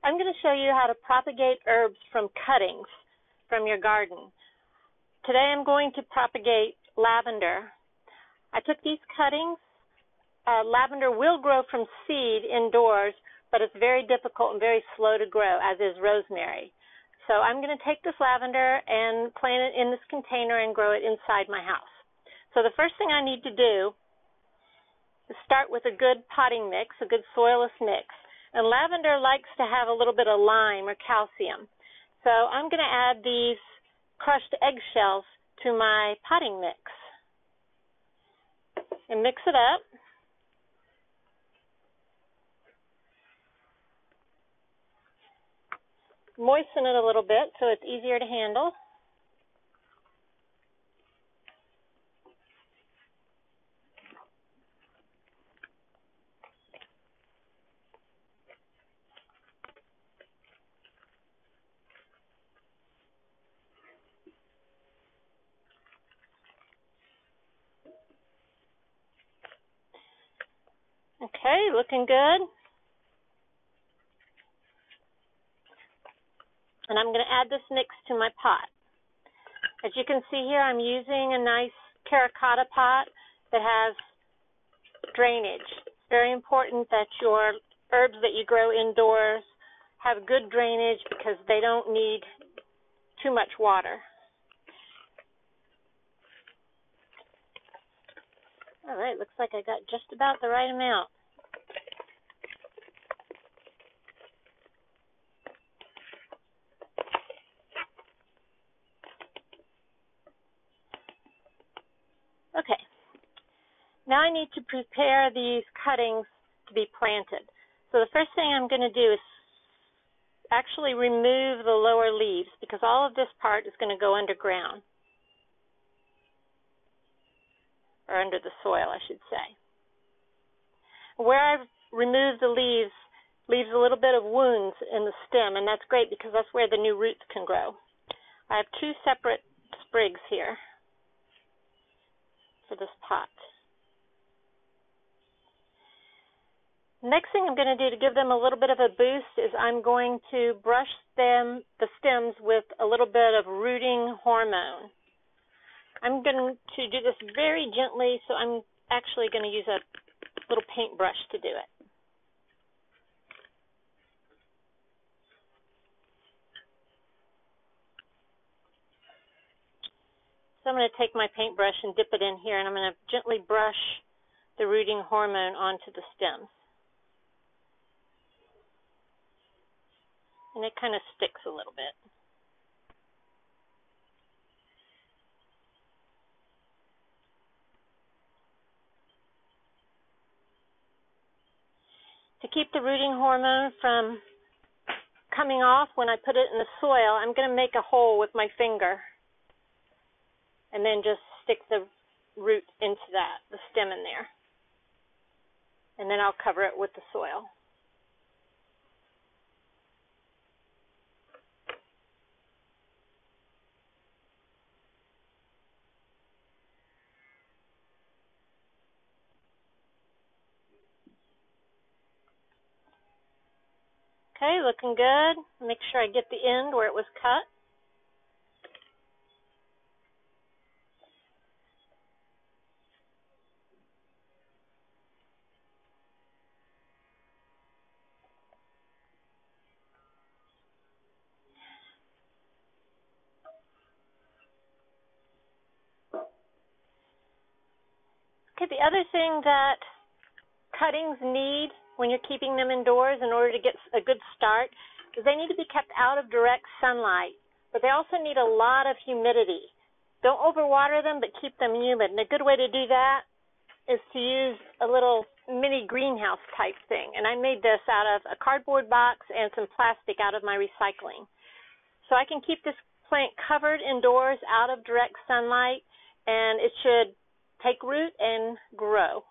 I'm going to show you how to propagate herbs from cuttings from your garden. Today I'm going to propagate lavender. I took these cuttings. Lavender will grow from seed indoors, but it's very difficult and very slow to grow, as is rosemary. So I'm going to take this lavender and plant it in this container and grow it inside my house. So the first thing I need to do is start with a good potting mix, a good soilless mix. And lavender likes to have a little bit of lime or calcium. So I'm going to add these crushed eggshells to my potting mix and mix it up. Moisten it a little bit so it's easier to handle. Okay, looking good. And I'm going to add this mix to my pot. As you can see here, I'm using a nice terracotta pot that has drainage. It's very important that your herbs that you grow indoors have good drainage because they don't need too much water. All right, looks like I got just about the right amount. Okay, now I need to prepare these cuttings to be planted. So the first thing I'm going to do is actually remove the lower leaves because all of this part is going to go underground, or under the soil, I should say. Where I've removed the leaves leaves a little bit of wounds in the stem, and that's great because that's where the new roots can grow. I have two separate sprigs here for this pot. Next thing I'm going to do to give them a little bit of a boost is I'm going to brush the stems with a little bit of rooting hormone. I'm going to do this very gently, so I'm actually going to use a little paintbrush to do it. So I'm going to take my paintbrush and dip it in here, and I'm going to gently brush the rooting hormone onto the stems. And it kind of sticks a little bit. To keep the rooting hormone from coming off when I put it in the soil, I'm going to make a hole with my finger and then just stick the root into that, the stem in there. And then I'll cover it with the soil. Okay, looking good. Make sure I get the end where it was cut. Okay, the other thing that cuttings need when you're keeping them indoors in order to get a good start is they need to be kept out of direct sunlight, but they also need a lot of humidity. Don't overwater them, but keep them humid. And a good way to do that is to use a little mini greenhouse type thing. And I made this out of a cardboard box and some plastic out of my recycling. So I can keep this plant covered indoors out of direct sunlight, and it should take root and grow.